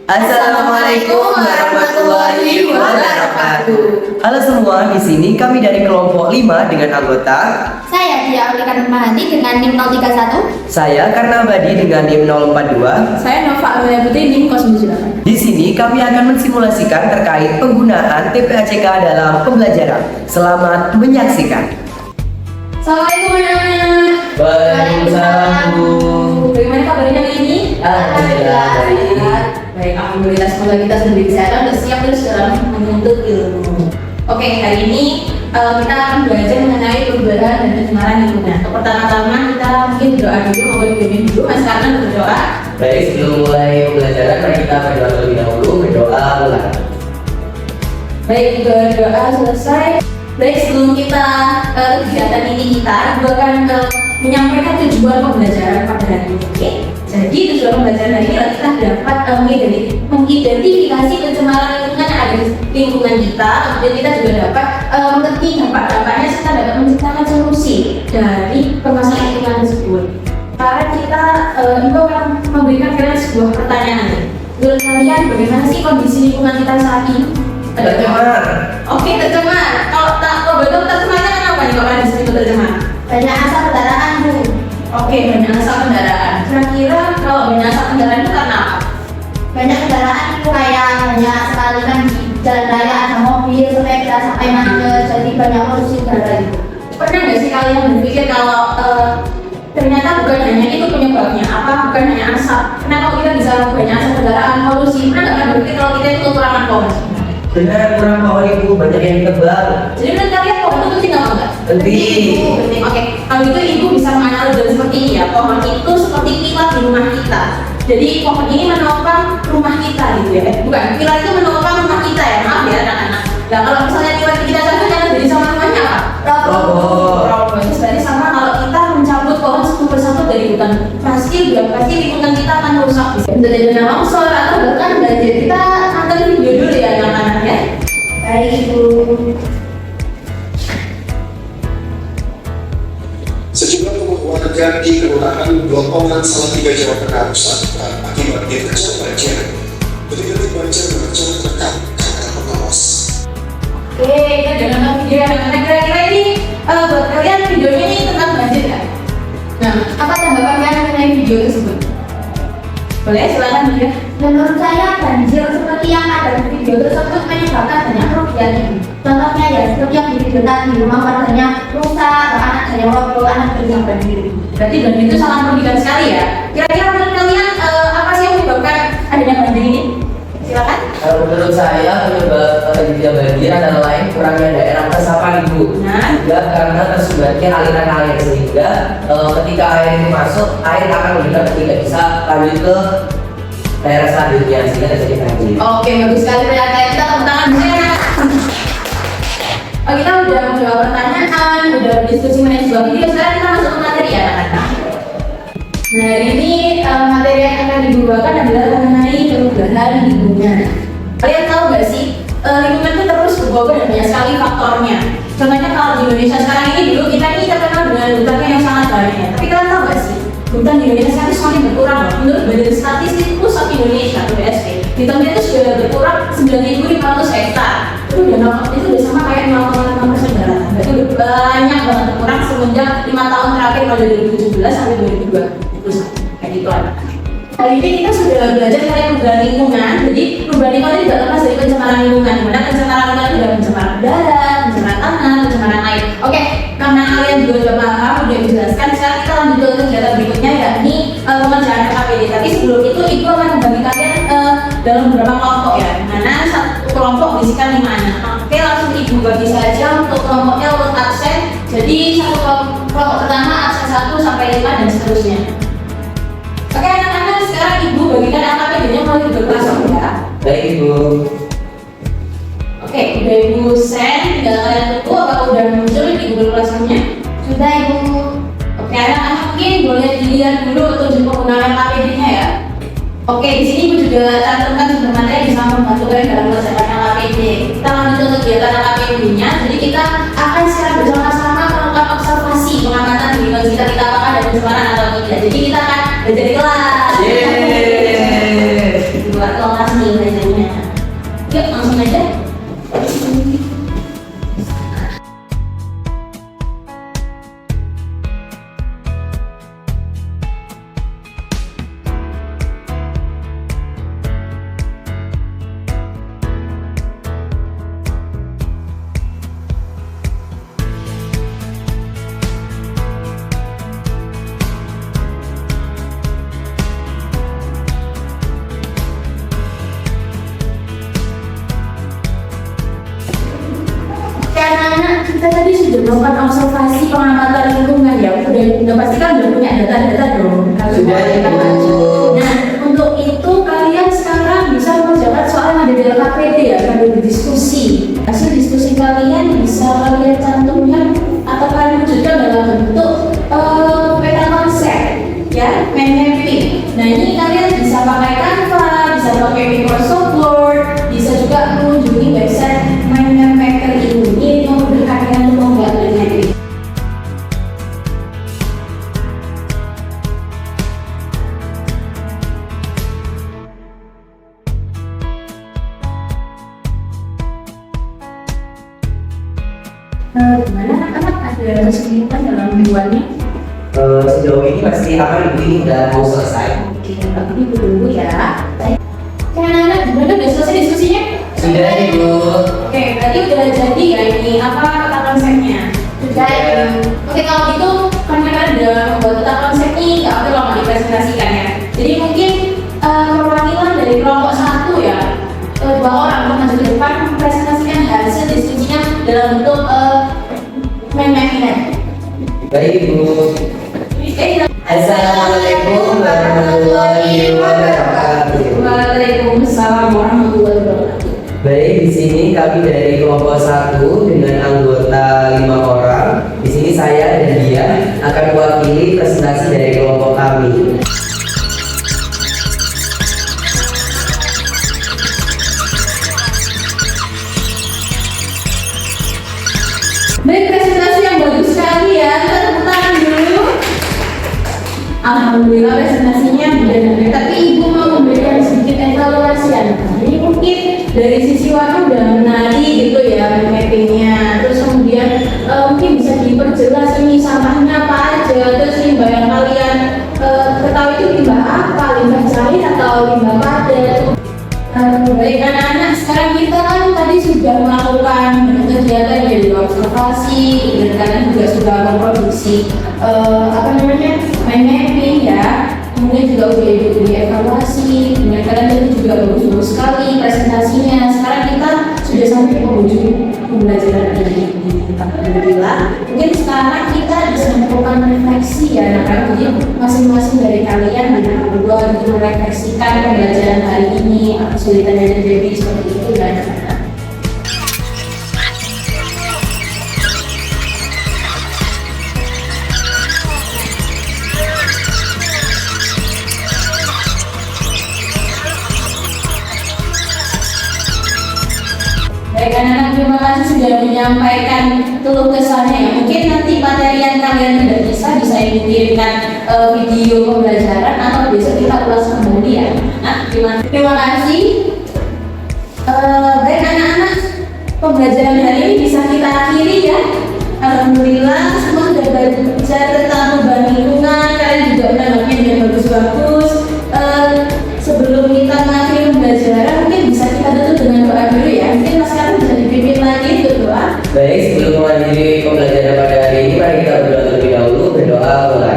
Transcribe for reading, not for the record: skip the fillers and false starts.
Assalamualaikum warahmatullahi wabarakatuh. Halo semua, di sini kami dari kelompok 5 dengan anggota. Saya Dia Aulikan Mahati dengan NIM 031. Saya Karna Abadi dengan NIM 042. Saya Nova Amelia Putri NIM 098. Di sini kami akan mensimulasikan terkait penggunaan TPACK dalam pembelajaran. Selamat menyaksikan. Assalamualaikum anak-anak. Waalaikumsalam, Bu. Bagaimana kabarnya hari ini? Alhamdulillah, baik. Baik, alhamdulillah semoga kita sudah kesehatan dan siap terus dalam menuntut ilmu. Oke, hari ini kita akan belajar mengenai perubahan dan pencemaran lingkungan. Pertama-tama kita mungkin berdoa dulu, mau dipimpin dulu Mas Karna berdoa. Baik, sebelum mulai pembelajaran, mari kita berdoa terlebih dahulu. Berdoa mulai. Baik, doa selesai. Baik, sebelum kita kegiatan ini kita akan menyampaikan tujuan pembelajaran pada hari ini. Oke. Jadi tujuan pembelajaran hari ini adalah kita dapat mengidentifikasi pencemaran lingkungan yang ada di lingkungan kita. Kemudian kita juga dapat mengerti dampak-dampaknya serta dapat menciptakan solusi dari permasalahan lingkungan tersebut. Sekarang kita Ibu akan memberikan kalian sebuah pertanyaan. Menurut kalian bagaimana sih kondisi lingkungan kita saat ini? Tercemar. Oke, tercemar. Kalau betul tercemarnya kenapa nih kalau di sini tercemar? Banyak asap kendaraan, Bu. Oke, banyak asap kendaraan. Kira-kira kalau banyak asap kendaraan itu karena apa? Banyak kendaraan itu kayak banyak sekali kan di jalan raya ada mobil sepeda sampai macet, jadi banyak polusi udara itu. Pernah nggak sih kalian berpikir kalau ternyata bukan hanya itu penyebabnya, bukan hanya asap? Kenapa kita bisa banyak asap kendaraan, polusi? Pernah nggak berpikir kalau kita itu kekurangan pohon? Benar, kurang pohon Ibu, banyak yang tebal. Jadi menurut kalian pohon itu penting apa enggak? Penting. Penting. Oke, kalau gitu Ibu bisa menganalisa seperti ini ya. Pohon itu seperti pilar di rumah kita. Jadi pohon ini menopang rumah kita gitu ya. Bukan, pilar itu menopang rumah kita ya. Maaf ya anak-anak. Nah kalau misalnya pilar kita cabut yang jadi sama rumahnya apa? Roboh. Itu berarti sama kalau kita mencabut pohon satu persatu dari hutan. Pasti lingkungan kita akan rusak. Bisa jadi longsor atau bahkan banjir. Kita nonton video dulu ya anak-anak ya. Baik, Bu. Sejumlah rumah warga di Kelurahan Blotongan Salatiga, Jawa Tengah rusak akibat diterjang banjir. Detik-detik banjir menerjang terekam kamera pengawas. Oke, kita udah nonton video ya. Kira-kira ini buat kalian videonya ini tentang banjir kan? Nah, apa tanggapan kalian mengenai video tersebut? Boleh, silakan ya. Menurut saya banjir seperti yang ada di video tersebut menyebabkan banyak kerugian ini. Contohnya ya seperti yang di video tadi, rumah warganya rusak, anak ada yang roboh, anak terjang banjir. Berarti banjir itu sangat merugikan sekali ya. Kira-kira menurut kalian apa sih yang menyebabkan adanya banjir ini? Silakan. Kalau menurut saya penyebab terjadinya banjir antara lain kurangnya daerah resapan Ibu. Juga karena tersumbatnya aliran air sehingga ketika air itu masuk, air akan mendekat tidak bisa lanjut ke daerah selanjutnya sehingga terjadi banjir. Oke, bagus sekali pernyataan kita, tepuk tangan dulu ya. Kita udah menjawab pertanyaan, udah diskusi mengenai sebuah video. Sekarang kita masuk ke materi ya anak-anak. Nah hari ini materi yang akan dibawakan adalah mengenai perubahan lingkungan. Kalian tahu nggak sih lingkungan itu terus berubah dan banyak sekali faktornya. Contohnya kalau di Indonesia sekarang ini dulu kita ini terkenal dengan hutannya yang sangat banyak. Tapi kalian tahu nggak sih hutan di Indonesia sekarang semakin berkurang loh. Menurut Badan Statistik Pusat Indonesia atau BSP, di tahun itu sudah berkurang 9.500 hektar. Itu udah sama kayak 0,5% daratan. Berarti udah banyak banget berkurang semenjak 5 tahun terakhir pada 2017 sampai 2020. Kayak gitu anak. Hari ini kita sudah belajar mengenai perubahan lingkungan. Jadi perubahan lingkungan itu tidak lepas dari pencemaran lingkungan. Dimana pencemaran lingkungan itu ada pencemaran udara, pencemaran tanah, pencemaran air. Oke, karena kalian juga sudah paham, sudah dijelaskan. Sekarang kita lanjut ke kegiatan berikutnya yakni pengerjaan KPD. Tapi sebelum itu Ibu akan membagi kalian dalam beberapa kelompok ya. Mana satu kelompok berisikan 5 anak. Oke, langsung Ibu bagi saja untuk kelompoknya urut absen. Jadi satu kelompok pertama absen 1 sampai 5 dan seterusnya. Oke anak-anak, sekarang Ibu bagikan AKPD-nya melalui Google Classroom ya. Baik Ibu. Oke, udah Ibu send, tinggal kalian tunggu apakah udah muncul di Google Classroom-nya. Sudah, Ibu. Oke, anak-anak mungkin boleh dilihat dulu petunjuk penggunaan AKPD-nya ya. Oke, di sini Ibu juga cantumkan sumber materi yang bisa membantu kalian dalam pelaksanaan AKPD. Kita lanjut ke kegiatan AKPD-nya. Jadi kita akan secara bersama-sama melakukan observasi pengamatan di lingkungan sekitar kita apakah ada pencemaran atau tidak. Jadi kita akan belajar di kelas. Di luar kelas nih belajarnya. Yuk langsung aja. Karena kita tadi sudah melakukan observasi pengamatan lingkungan ya, udah pasti kan udah punya data-data dong. Sudah, Ibu. Nah, untuk itu kalian sekarang bisa mengerjakan soal yang ada di LKPD ya, sambil berdiskusi. Hasil diskusi kalian bisa kalian cantumkan atau kalian wujudkan dalam bentuk peta konsep, ya, mind mapping. Nah ini kalian bisa pakai Canva, bisa pakai Microsoft Word, bisa juga mengunjungi website Mind Map Maker ini memudahkan kalian untuk membuat mind mapping. Gimana anak-anak, ada kesulitan dalam membuatnya? Sejauh ini pasti apa Ibu ini udah mau selesai. Oke, aku ibu dulu ya. Kan anak gimana udah selesai diskusinya? Sudah Ibu. Oke, berarti udah jadi ya ini apa peta konsepnya? Sudah. Oke, kalau gitu karena kalian udah membuat peta konsep ini, nggak apa kalau nggak dipresentasikan ya. Jadi mungkin perwakilan dari kelompok 1 ya, 2 orang untuk maju ke depan mempresentasikan hasil diskusinya dalam bentuk mind mapping. Baik Ibu. Assalamualaikum warahmatullahi wabarakatuh. Waalaikumsalam warahmatullahi wabarakatuh. Baik, di sini kami dari kelompok 1 dengan anggota 5 orang. Di sini saya dan dia akan mewakili presentasi dari kelompok kami. Baik, presentasi yang bagus sekali ya. Kita tepuk tangan dulu. Alhamdulillah presentasinya benar-benar. Tapi ibu mau memberikan sedikit evaluasi ya. Jadi mungkin dari sisi warna udah menarik gitu ya mappingnya. Terus kemudian mungkin bisa diperjelas ini sampahnya apa aja. Terus limbah yang kalian ketahui itu limbah apa? Limbah cair atau limbah padat? Baik anak-anak, sekarang kita kan tadi sudah melakukan kegiatan dari observasi, dan kalian juga sudah memproduksi mind mapping ya. Kemudian juga udah dievaluasi, dan kalian tadi juga bagus-bagus sekali presentasinya. Sekarang kita sudah sampai ke ujung pembelajaran ini. Alhamdulillah. Mungkin sekarang kita bisa melakukan refleksi ya, anak-anak. Jadi masing-masing dari kalian berdua untuk merefleksikan pembelajaran hari ini, apa kesulitan yang terjadi seperti itu ya anak-anak. Baik anak-anak, terima kasih sudah menyampaikan keluh kesahnya ya. Mungkin nanti materi yang kalian tidak bisa dikirimkan video pembelajaran atau besok kita ulas kembali ya. Nah, terima kasih. Baik anak-anak, pembelajaran hari ini bisa kita akhiri ya. Alhamdulillah semua sudah belajar tentang perubahan lingkungan. Kalian juga menanggapi dengan bagus-bagus. Sebelum kita mengakhiri pembelajaran, mungkin bisa kita tutup dengan doa dulu ya. Mungkin Mas Karun bisa dipimpin lagi untuk doa. Baik, sebelum mengakhiri pembelajaran pada hari ini, mari kita berdoa terlebih dahulu. Berdoa mulai.